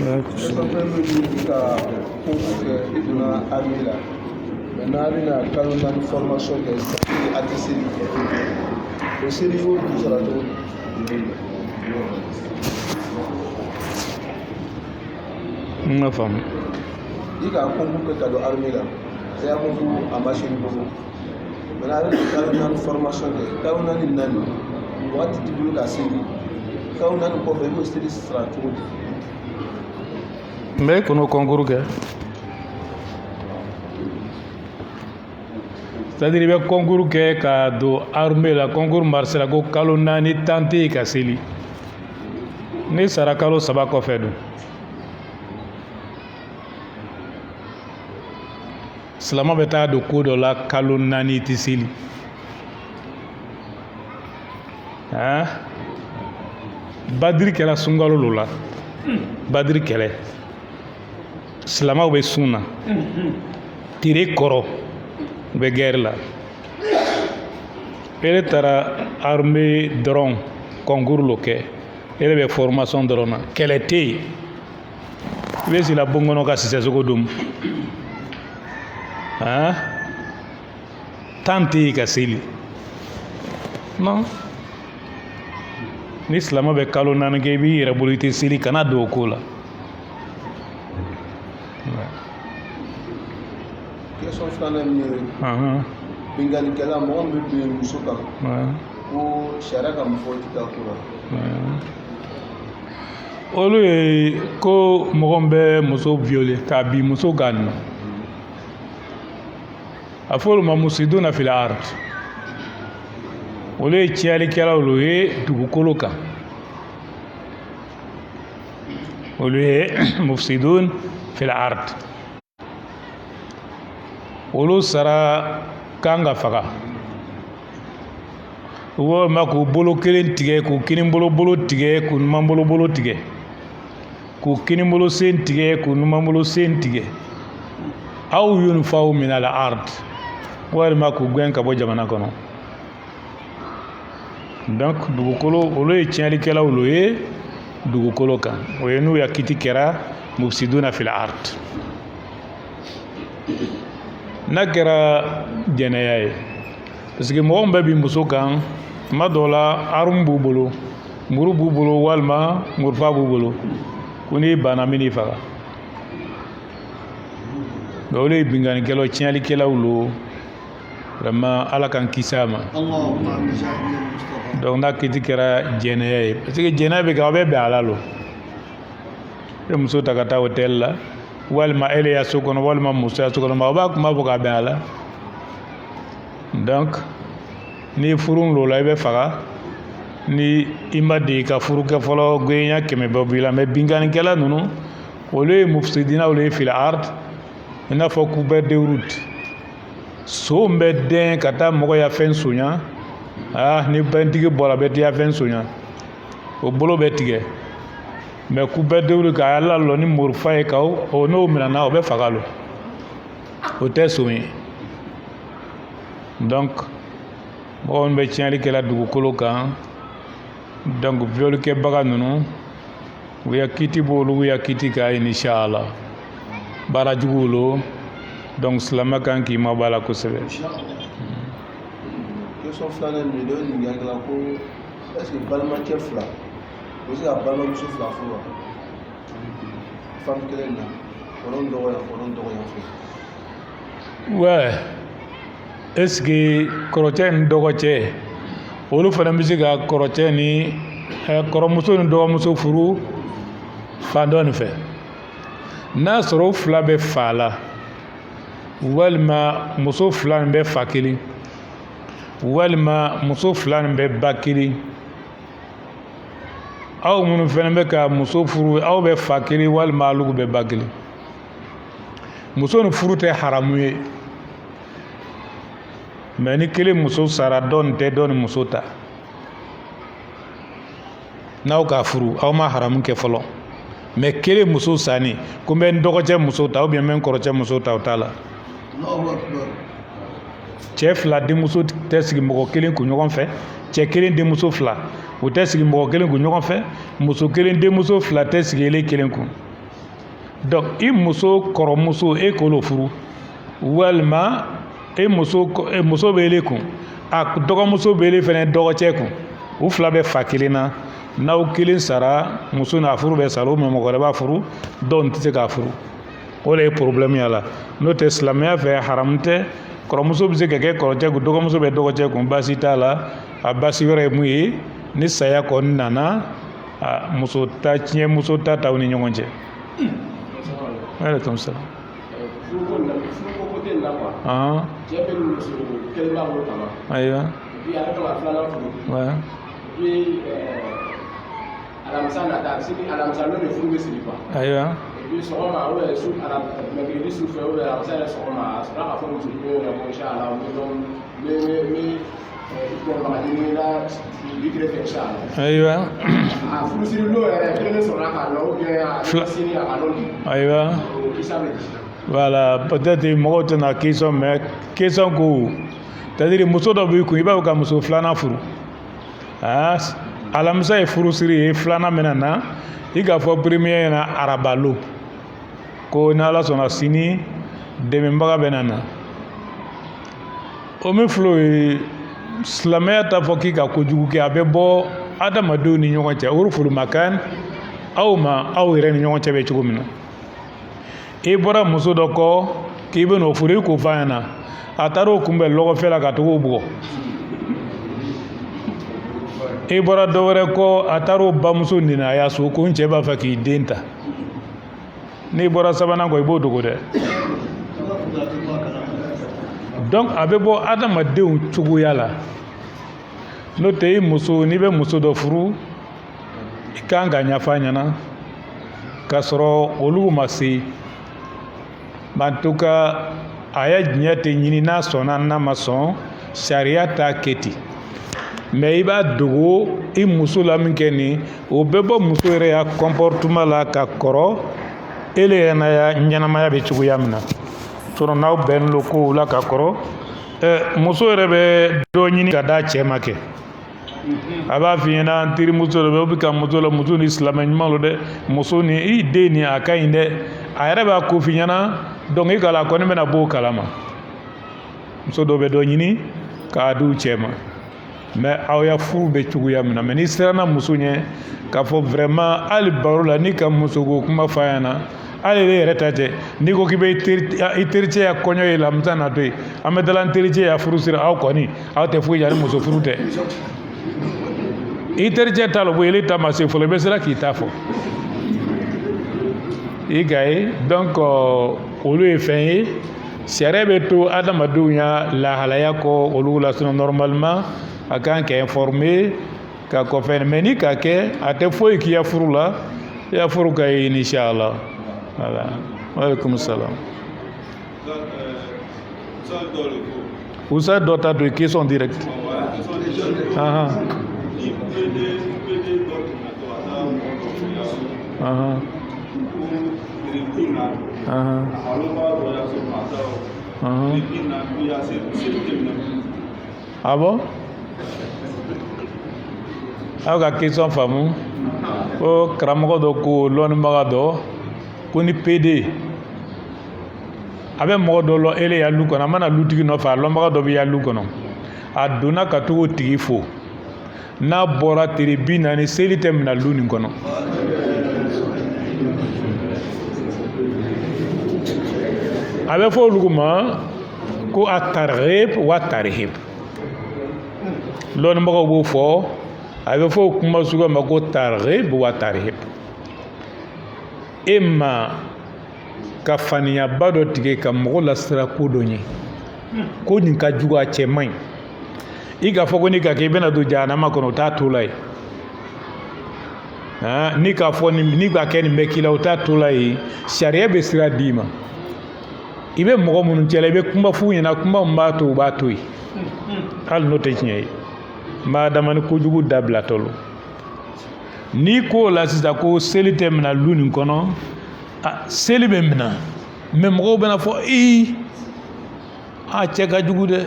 Essa foi a música que eu na armila. Na armila, quando na informação que é a terceira. O serio do trato. Não famo. Diga como que tá do armila. Se a muito a machine bobo. Na armila, quando na informação que quando na nani. What did you do da serie? Quando na problema o serio trato. Mais qu'on a concours que c'est-à-dire il y a concours que ka do armée la concours martial ko kalo nani tante ka seli ni sara kalo saba ko fe do salama beta do ko do la kalo nani ti seli badri kala sungalo lola badri kele silamaw bɛ sun na tire kɔrɔ u bɛ guerre la ele taara armée dɔrɔn concours lo kɛ ele bɛ formation dɔrɔn na kɛlɛ tɛ yen i bɛ sigi la bon kɔnɔ ka sisɛsogo dom tan tɛ yen ka seli non ni silama bɛ kalo naani kɛ i b'i yɛrɛ bolo i tɛ seli kana don o ko la. Question filanan min ye binganikɛla mɔgɔ min bɛ bin muso kan ko sariya ka mun fɔ ti ka ko la. Olu ye ko mɔgɔ min bɛ muso violer k'a bin muso kan na a fɔ olu ma musiduna fil ard olu ye tiɲɛlikɛlaw ye dugukolo kan olu ye mufsidun fil ard olu sara kan ka faga walima k'u bolo kelen tigɛ k'u kinibolo tigɛ k'u numanbolo tigɛ k'u kinibolo sen tigɛ k'u numanbolo sen tigɛ aw yunfaw min al ard walima k'u gɛn ka bɔ jamana kɔnɔ donc dugukolo olu ye tiɲɛlikɛlaw olu ye dugukolo kan o ye n'u ya kiti kɛra mufsiduna fil ard n'a kɛra jɛnɛya ye parce que mɔgɔ min bɛ bi muso kan tuma dɔw la arme b'u bolo muru b'u bolo walima murufa b'u bolo ko n'i banna min n'i faga nka olu ye bingannikɛlaw tiɲɛlikɛlaw lo vraiment ala k'an kisi a ma donc n'a kiti kɛra jɛnɛya ye parce que jɛnɛya bɛ kɛ aw bɛ bɛn a la lo e muso ta ka taa hôtel la walima ele ya so kɔnɔ walima muso ya so kɔnɔ aw b'a kuma fɔ k'a bɛn a la donc ni furu lo la i bɛ faga ni i ma deli ka furu kɛ fɔlɔ goyenya 100 bɛ b'i la mais bingannikɛla ninnu olu ye mufsidina olu ye fil ard i n'a fɔ couvert de route so min bɛ dɛn ka taa mɔgɔ ya fɛn soɲa ni bɛntigi bɔra bɛɛ tɛ ya fɛn soɲa o bolo bɛ tigɛ mais couvert de route k'a lalɔ ni morifa ye kaw o n'o minɛna o bɛ faga lo o tɛ so ye donc mɔgɔ min bɛ tiɲɛli kɛla dugukolo kan donc violikɛbaga ninnu u ya kiti b'olu u ya kiti kan inshallah baarajuguw lo donc silamɛ kan k'i mabɔ a la kosɛbɛ. Question filanan min dɔ ye ɲininkali la ko est ce que balimakɛ fila o bɛ se ka balimamuso fila furu wa femme kelen na kɔnɔ dɔgɔya fɛ. ouais est ce que kɔrɔcɛ ni dɔgɔcɛ olu fana bɛ se ka kɔrɔcɛ ni kɔrɔmuso ni dɔgɔmuso furu fan dɔ nin fɛ n'a sɔrɔ o fila bɛ fa la walima muso fila nin bɛ fa kelen walima muso fila nin bɛ ba kelen aw minnu fana bɛ ka muso furu aw bɛ fa kelen walima alugu bɛ ba kelen muso ni furu tɛ haramu ye mais ni kelen muso sara dɔ nin tɛ dɔ ni muso ta n'aw ka furu aw ma haramu kɛ fɔlɔ mais kelen muso sani ko n bɛ n dɔgɔcɛ muso ta ou bien n bɛ n kɔrɔcɛ muso ta o t'a la cɛ fila denmuso tɛ sigi mɔgɔ kelen kun ɲɔgɔn fɛ cɛ kelen denmuso fila o tɛ sigi mɔgɔ kelen kun ɲɔgɔn fɛ muso kelen denmuso fila tɛ sigi ele kelen kun donc i muso kɔrɔmuso e k'olo furu walima muso bɛ ele kun a dɔgɔmuso bɛ ele fɛnɛ dɔgɔcɛ kun u fila bɛ fa kelen na n'aw kelen sara muso n'a furu bɛ sara o mɛ mɔgɔ wɛrɛ b'a furu dɔw tɛ se k'a furu o de ye problème y'a la n'o tɛ silamɛya fɛ haramu tɛ kɔrɔmuso bɛ se ka kɛ kɔrɔcɛ kun dɔgɔmuso bɛ dɔgɔcɛ kun baasi t'a la a baasi wɛrɛ ye mun ye ni saya kɔni nana muso ta tiɲɛ muso ta t'aw ni ɲɔgɔn cɛ. Aleykum salaam. Ayiwa. Alamisa nata sini alamisa ló lè furu bɛ siri quoi. Ayiwa. Ebi sɔgɔma ou bien su mercredi su fɛ ou bien alamisa yɛrɛ sɔgɔma a sɔrɔ k'a fɔ muso ko yɛrɛ ko inshallah me kɔrɔbalen la bikire fɛ inshallah. Ayiwa. A furu siri lon yɛrɛ kelen de sɔrɔla k'a lɔ ou bien a sini a ka lɔ di. Ayiwa. Kisa bɛ di. Voilà, peut-être mɔgɔw tɛna question mais question ko c'est-à-dire muso dɔ b'i kun i b'a fɔ ka muso filanan furu alamisa ye furusiri ye filanan bɛna na i k'a fɔ premier ɲɛna arabalo ko ni ala sɔnna sini dɛmɛbaga bɛna na o min filɛ o ye silamɛya t'a fɔ k'i ka kojugu kɛ a bɛ bɔ adamadenw ni ɲɔgɔn cɛ urful makan aw ma aw yɛrɛ ni ɲɔgɔn cɛ bɛ cogo min na i bɔra muso dɔ kɔ k'i bɛ n'o furu i k'o f'a ɲɛna a taara o kunbɛn lɔgɔfɛ la ka tugu o bugɔ i bɔra dɔ wɛrɛ kɔ a taara o bamuso nina a y'a so ko n cɛ b'a fɛ k'i den ta n'i bɔra sabanan kɔ i b'o dogo dɛ donc a bɛ bɔ adamadenw cogoya la n'o tɛ i muso n'i bɛ muso dɔ furu i kan ka ɲɛf'a ɲɛna k'a sɔrɔ olu ma se en tout cas a ye diɲɛ tɛ ɲini n'a sɔnna n'a ma sɔn sariya t'a kɛ ten mais i b'a dogo i muso la min kɛ nin o bɛ bɔ muso yɛrɛ ya comportement la ka kɔrɔ ele yɛrɛ na ya ɲɛnamaya bɛ cogoya min na sinon n'aw bɛnnen don kow la ka kɔrɔ muso yɛrɛ bɛ dɔ ɲini ka d'a cɛ ma kɛ a b'a f'i ɲɛna n terimuso dɔ bɛ o bɛ ka muso la muso ni silamɛ ɲuman lo dɛ muso ni i den ni a ka ɲi dɛ a yɛrɛ b'a ko f'i ɲɛna donc i kala a kɔni bɛna bɔ o kalama muso dɔ bɛ dɔ ɲini k'a di u cɛ ma mais aw ya furu bɛ cogoya min na mais n'i siranna muso ɲɛ k'a fɔ vraiment hali baro la n'i ka muso ko kuma f'a ɲɛna hali e yɛrɛ ta tɛ n'i ko k'i bɛ i tericɛ ya kɔɲɔ ye lamisa na to yen an bɛ dala n tericɛ ya furu siri aw kɔni aw tɛ foyi jɛ ni muso furu tɛ i tericɛ t'a la ele ta ma se fɔlɔ i bɛ sera k'i ta fɔ i ka ye donc olu ye fɛn ye sariya bɛ to adamadenw ya lahalaya kɔ olu la sinon normalement a kan ka informer ka kɔfɛ mais ni ka kɛ a tɛ foyi k'i ya furu la i ya furu ka ye inshallah voilà waleykum salam usa dɔ ta to question direct ah bon aw ka question faamu ko karamɔgɔ dɔ ko lɔnnibaga dɔ ko ni PD a bɛ mɔgɔ dɔ lɔ ele ya lu kɔnɔ a mana lutigi nɔfɛ a lɔnbaga dɔ bɛ ya lu kɔnɔ a donna ka to k'o tigi fo n'a bɔra tile 40 seli tɛ mina lu nin kɔnɔ a bɛ fɔ olu ma ko a targhib wa tarhib lɔnnibagaw b'o fɔ a bɛ fɔ kuma suguya ma ko targhib wa tarhib e ma ka faniyaba dɔ tigɛ ka mɔgɔ lasira ko dɔ ɲɛ ko nin ka jugu a cɛ man ɲi i k'a fɔ ko ni ka kɛ i bɛna don jahanama kɔnɔ o t'a to la ye ni k'a fɔ ni ka kɛ nin bɛ k'i la o t'a to la ye sariya bɛ sira d'i ma i bɛ mɔgɔ minnu cɛla i bɛ kuma f'u ɲɛna kuma min b'a to u b'a to yen hali n'o tɛ tiɲɛ ye madama ni kojugu dabilatɔ lo n'i ko la sisan ko seli tɛ mina lu nin kɔnɔ seli bɛ mina mais mɔgɔw bɛna fɔ a cɛ ka jugu dɛ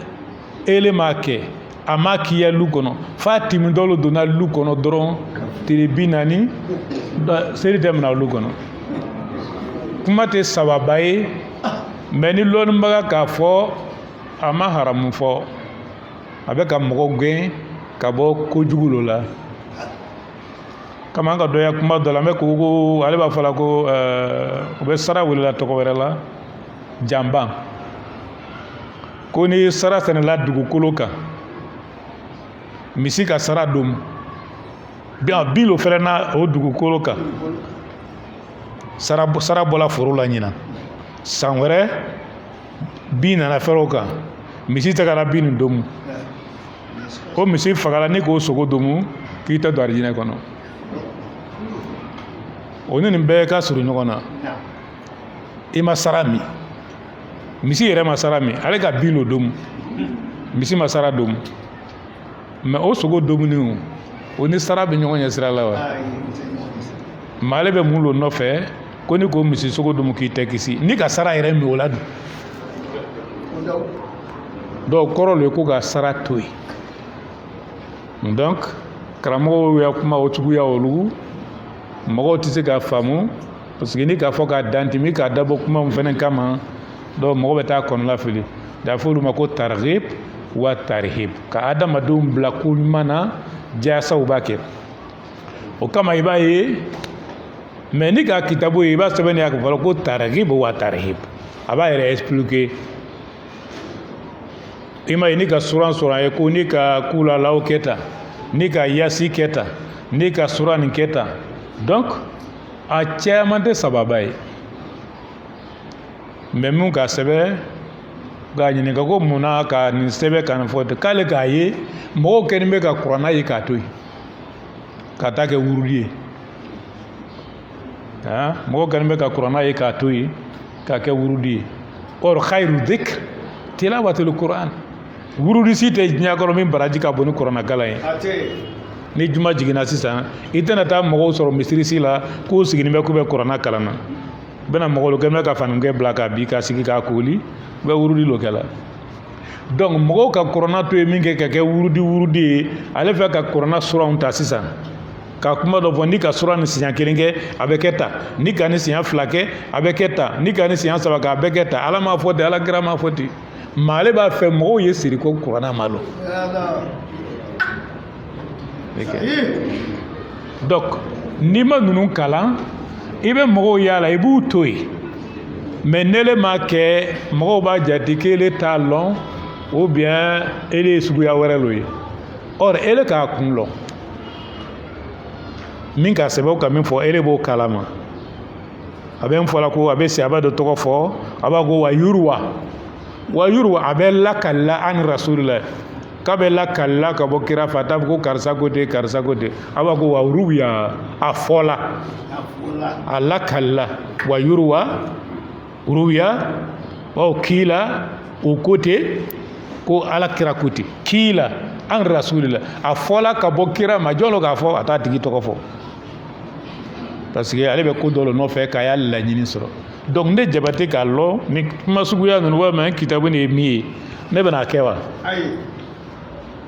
ele m'a kɛ a ma kiya lu kɔnɔ f'a timidɔlo donna lu kɔnɔ dɔrɔn tile 40 seli tɛ mina lu kɔnɔ kuma tɛ sababa ye mais ni lɔnnibaga k'a fɔ a ma haramu fɔ a bɛ ka mɔgɔ gɛn ka bɔ kojugu dɔ la kama an ka dɔ ya kuma dɔ la an bɛ ko ale b'a fɔ la ko u bɛ sara welela tɔgɔ wɛrɛ la janban ko ni sara sɛnɛla dugukolo kan misi ka sara don bin lo fɛrɛ na o dugukolo kan sara bɔla foro la ɲina san wɛrɛ bin nana fɛrɛ o kan misi tagara bin nin domu o misi fagala ni k'o sogo domu k'i tɛ don arijinɛ kɔnɔ o ni nin bɛɛ ka surun ɲɔgɔn na i ma sara min misi yɛrɛ ma sara min ale ka bin lo domu misi ma sara domu mais o sogo domuni o ni sara bɛ ɲɔgɔn ɲɛ sira la wa mais ale bɛ mun lo nɔfɛ ko ni k'o misi sogo domu k'i tɛ kisi ni ka sara yɛrɛ min o la dun donc kɔrɔ le ko ka sara to yen donc karamɔgɔw y'a kuma o cogoya olu mɔgɔw tɛ se k'a faamu parce que ni k'a fɔ k'a dantimi k'a dabɔ kuma min fɛnɛ kama donc mɔgɔ bɛ taa kɔnɔla fili d'a fɔ olu ma ko targhib wa tarhib ka adamadenw bila ko ɲuman na jaasaw b'a kɛ o kama i b'a ye mais ni ka kitabu ye i b'a sɛbɛnni a kan fɔlɔ ko targhib wa tarhib a b'a yɛrɛ expliquer i ma ye ni ka suran sɔrɔ ye ko ni ka kulalaw kɛ tan ni ka yasi kɛ tan ni ka suran nin kɛ tan donc a caman tɛ sababa ye mais mun k'a sɛbɛ k'a ɲininka ko munna ka nin sɛbɛ ka nin fɔ ten k'ale k'a ye mɔgɔw kɛlen bɛ ka kuranna ye k'a to yen ka taa kɛ wurudi ye mɔgɔw kɛlen bɛ ka kuranna ye k'a to yen k'a kɛ wurudi ye or khayru dhikr tilawatul Quran wurudi si tɛ diɲɛ kɔnɔ min baraji ka bon ni kuranakala ye ni juma jiginna sisan i tɛna taa mɔgɔw sɔrɔ misirisi la k'u sigilen bɛ k'u bɛ kuranna kalan na bɛna mɔgɔw kɛlen bɛ ka fanikɛ bila k'a bi k'a sigi k'a koli u bɛ wurudi lo kɛla donc mɔgɔw ka kuranna to ye min kɛ ka kɛ wurudi ye ale fɛ ka kuranna suranw ta sisan ka kuma dɔ fɔ ni ka sura ni siɲɛ 1 kɛ a bɛ kɛ tan ni ka ni siɲɛ 2 kɛ a bɛ kɛ tan ni ka ni siɲɛ 3 kɛ a bɛ kɛ tan ala m'a fɔ ten ala kira m'a fɔ ten mais ale b'a fɛ mɔgɔw ye siri ko kuranna ma lo donc n'i ma ninnu kalan i bɛ mɔgɔw yala i b'u to yen mais n'ele m'a kɛ mɔgɔw b'a jate k'ele t'a lɔn ou bien ele ye suguya wɛrɛ lo ye or ele k'a kun lɔn min ka sɛbɛw ka min fɔ ele b'o kalama a bɛ n fɔla ko a bɛ sihaba dɔ tɔgɔ fɔ a b'a ko wa yurwa a bɛ lakalila an rasulillah k'a bɛ lakalila ka bɔ kira fɛ a t'a fɔ ko karisa ko ten karisa ko ten a b'a ko wa ruwiya a fɔla a lakalila wa yurwa ruwiya kila o ko ten ko ala kira ko ten kila an rasulillah a fɔla ka bɔ kira ma jɔn lo k'a fɔ a t'a tigi tɔgɔ fɔ parce que ale bɛ ko dɔ lo nɔfɛ k'a y'a laɲini sɔrɔ donc ne jabate k'a lɔ ni kuma suguya ninnu walima kitabu nin ye min ye ne bɛna kɛ wa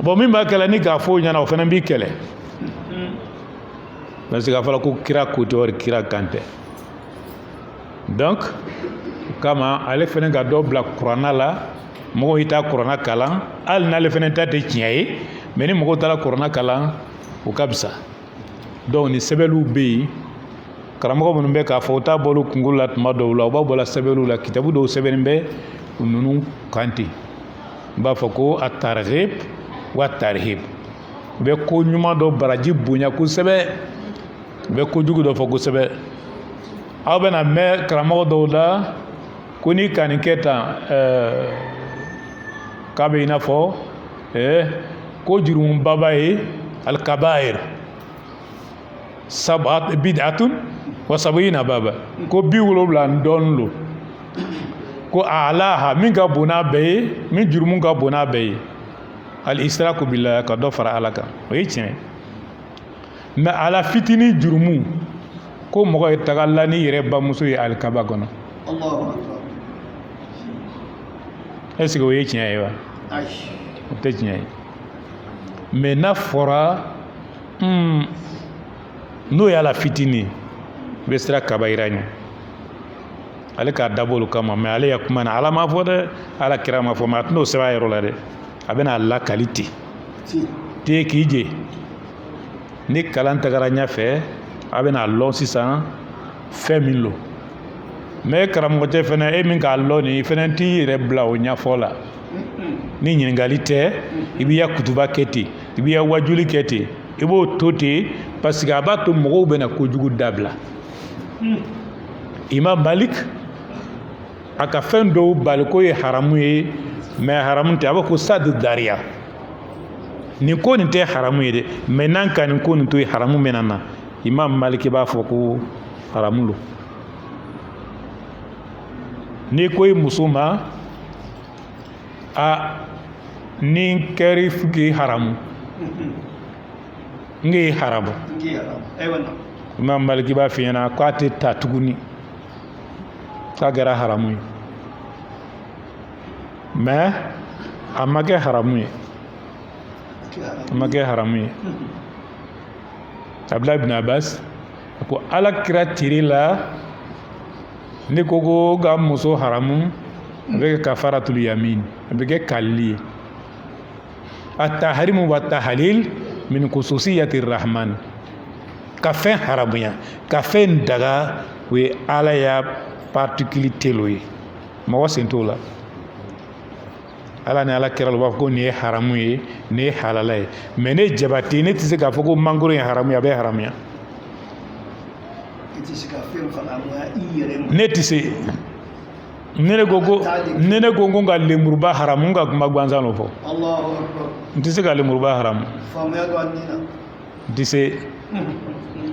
bon min b'a kɛlɛ ni k'a fɔ o ɲɛna o fana b'i kɛlɛ parce que a fɔra ko kira ko tɛ wari kira kan tɛ donc o kama ale fana ka dɔ bila kuranna la mɔgɔw y'i ta kuranna kalan hali n'ale fana ta tɛ tiɲɛ ye mais ni mɔgɔw taara kuranna kalan o ka bisa donc ni sɛbɛnniw bɛ yen karamɔgɔ minnu bɛ k'a fɔ u t'a bɔra u kunkolo la tuma dɔw la u b'a bɔra sɛbɛnniw la kitabu dɔw sɛbɛnnen bɛ ninnu kan ten n b'a fɔ ko a targhib wa tarhib u bɛ ko ɲuman dɔ baraji bonya kosɛbɛ u bɛ kojugu dɔ fɔ kosɛbɛ aw bɛna mɛn karamɔgɔ dɔw la ko ni ka nin kɛ tan k'a bɛ i n'a fɔ ko jurumubaba ye alikabair bid'atun wa sab'ina baba ko 70 dɔɔnin lo ko alaha min ka bon n'a bɛɛ ye min jurumu ka bon n'a bɛɛ ye al israku billah ka dɔ fara ala kan o ye tiɲɛ mais ala fitinin jurumu ko mɔgɔ ye tagala ni yɛrɛ bamuso ye alikaba kɔnɔ est ce que o ye tiɲɛ ye wa o tɛ tiɲɛ ye mais n'a fɔra n'o y'a la fitini i bɛ sira kabayira ɲɛ ale k'a dabɔ olu kama mais ale ya kuma na ala ma fɔ dɛ ala kira ma fɔ mais a tɛn'o sɛbɛn a yɔrɔ la dɛ a bɛna lakali ten te k'i je ni kalan tagara ɲɛfɛ a bɛna lɔn sisan fɛn min lo mais karamɔgɔ tɛ fɛnɛ e min k'a lɔn nin i fɛnɛ t'i yɛrɛ bila o ɲɛfɔ la ni ɲininkali tɛ i b'i ya kutuba kɛ ten i b'i ya wajuli kɛ ten i b'o to ten parce que a b'a to mɔgɔw bɛna kojugu dabila Imam Malik a ka fɛn dɔw bali ko ye haramu ye mais haramu tɛ a b'a ko sadu dariya nin ko nin tɛ haramu ye dɛ mais n'an ka nin ko nin to ye haramu bɛna na Imam Malik b'a fɔ ko haramu lo n'i ko i muso ma a ni kɛri k'i haramu n k'i haramu Imam Malik b'a f'i ɲɛna k'a tɛ ta tuguni k'a kɛra haramu ye mais a ma kɛ haramu ye a ma kɛ haramu ye Abdullah ibn Abbas ko ala kira tiri la ni ko ka muso haramu a bɛ kɛ kafaratul yamin a bɛ kɛ kalili ye at-tahrimu wa tahlil min khususiyati rahman ka fɛn haramuya ka fɛn daga o ye ala ya particule telo ye mɔgɔ sen t'o la ala ni ala kira u b'a fɔ ko nin ye haramu ye nin ye halala ye mais ne jabati ne tɛ se k'a fɔ ko mangoro ye haramu ye a bɛ haramuya ne tɛ se ne ko ko ka lemuruba haramu n ka kuma gansan lo fɔ n tɛ se ka lemuruba haramu n tɛ se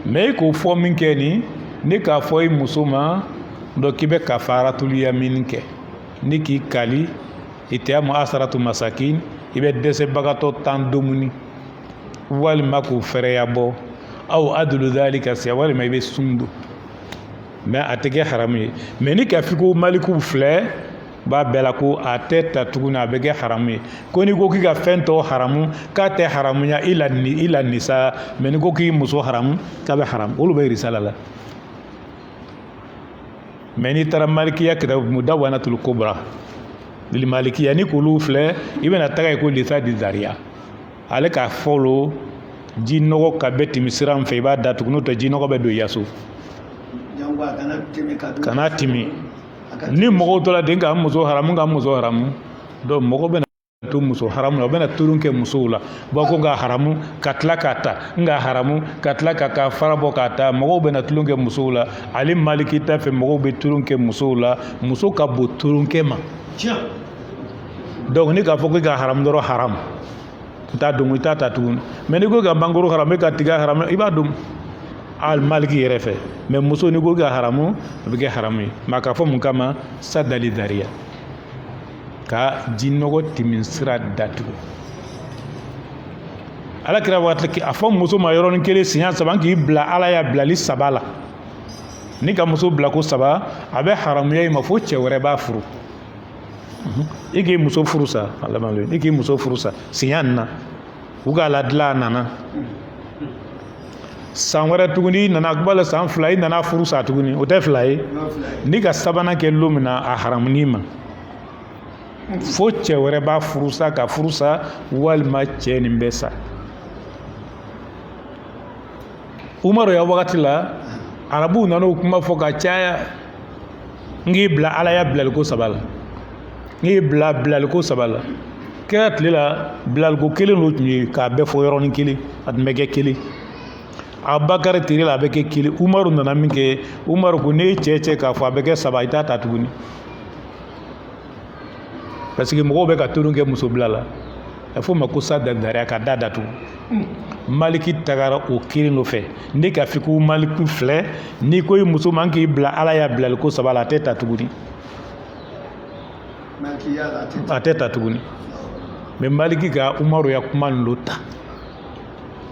mais i k'o fɔ min kɛ nin ne k'a fɔ i muso ma donc k'i bɛ kafaratul yamin kɛ ni k'i kali i tɛ mu asaratu masakin i bɛ dɛsɛbagatɔ 10 domuni walima k'u fɛrɛya bɔ aw adulu dhalika siya walima i bɛ sun don mais a tɛ kɛ haramu ye mais ni k'a fɔ ko maliku filɛ b'a bɛɛ la ko a tɛ ta tuguni a bɛ kɛ haramu ye ko n'i ko k'i ka fɛn tɔ haramu k'a tɛ haramuya i la nisa mais n'i ko k'i muso haramu k'a bɛ haramu olu bɛ risala la mais n'i taara malikiya kitabu mudawwanatul kubra lil malikiya ni k'olu filɛ i bɛna taga ye ko lisa di zariya ale k'a fɔlɔ ji nɔgɔ ka bɛ tɛmɛ sira min fɛ i b'a datugu n'o tɛ ji nɔgɔ bɛ don i yaso kana timi ni mɔgɔw tora den ka muso haramu donc mɔgɔ bɛna to muso haramu la u bɛna turun kɛ musow la bɔ ko nka haramu ka tila k'a ta nka haramu ka tila ka fara bɔ k'a ta mɔgɔw bɛna turun kɛ musow la ale maliki ta fɛ mɔgɔw bɛ turun kɛ musow la muso ka bon turunkɛ ma donc ni k'a fɔ ko ka haramu dɔrɔn haramu i t'a dɔn i t'a ta tuguni mais ni ko ka mangoro haramu i ka tiga haramu i b'a dɔn al maliki yɛrɛ fɛ mais muso ni ko ka haramu a bɛ kɛ haramu ye mais k'a fɔ mun kama sadali dariya ka jinɔgɔ tɛmɛ sira datugu ala kira waati a fɔ muso ma yɔrɔnin kelen siɲɛ 3 k'i bila ala ya bilali 3 la ni ka muso bila ko 3 a bɛ haramuya i ma fo cɛ wɛrɛ b'a furu i k'i muso furu sa i k'i muso furu sa siɲɛ na u ka ladila nana san wɛrɛ tuguni i nana bala san 2 i nana furu sa tuguni o tɛ 2 ye ni ka sabanan kɛ don min na a haramun'i ma fo cɛ wɛrɛ b'a furu sa ka furu sa walima cɛ nin bɛ sa umaru ya wagati la arabuw nana o kuma fɔ ka caya n k'i bila ala ya bilaliko 3 la n k'i bila bilaliko 3 la kira tile la bilaliko 1 lo tun ye k'a bɛɛ fɔ yɔrɔnin kelen a tun bɛ kɛ 1 abubakar tile la a bɛ kɛ 1 umaru nana min kɛ umaru ko ne ye cɛ k'a fɔ a bɛ kɛ 3 i t'a ta tuguni parce que mɔgɔw bɛ ka turun kɛ muso bila la a fɔ ma ko sa dariya ka da datugu maliki tagara o 1 nɔfɛ ne k'a fɔ ko maliki filɛ n'i ko i muso man k'i bila ala ya bilaliko 3 la a tɛ ta tuguni a tɛ ta tuguni mais maliki ka umaru ya kuma nin lo ta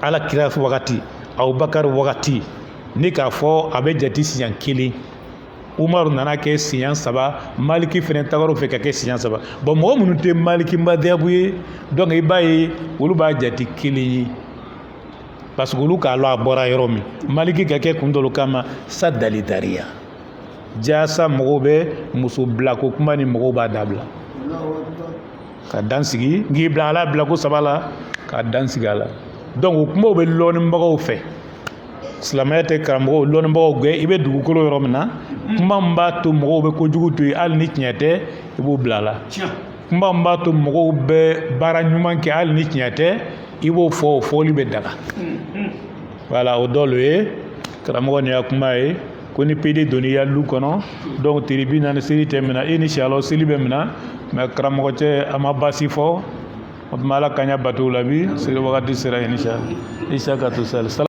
ala kira wagati abubakar wagati ni k'a fɔ a bɛ jate siɲɛ 1 umaru nana kɛ siɲɛ 3 maliki fɛnɛ tagara o fɛ ka kɛ siɲɛ 3 bon mɔgɔ minnu tɛ maliki madhabu ye donc i b'a ye olu b'a jate kelen ye parce que olu k'a lɔ a bɔra yɔrɔ min maliki ka kɛ kun dɔ kama sa dalitariya jaasa mɔgɔw bɛ muso bila ko kuma ni mɔgɔw b'a dabila ka dan sigi nk'i bila ala bila ko 3 la ka dan sigi a la donc o kumaw bɛ lɔnnibagaw fɛ silamɛya tɛ karamɔgɔw lɔnnibagaw gɛn i bɛ dugukolo yɔrɔ min na kuma min b'a to mɔgɔw bɛ kojugu to yen hali ni tiɲɛ tɛ i b'o bila a la kuma min b'a to mɔgɔw bɛ baara ɲuman kɛ hali ni tiɲɛ tɛ i b'o fɔ o fɔli bɛ daga voilà o dɔ lo ye karamɔgɔ nin y'a kuma ye ko ni PD donna i ya lu kɔnɔ donc tile 40 seli tɛ minɛ i ni siyalɔ seli bɛ minɛ mais karamɔgɔ cɛ a ma basi fɔ o tuma ala ka ɲɛ bato la bi seli wagati sera inshallah isa ka to sali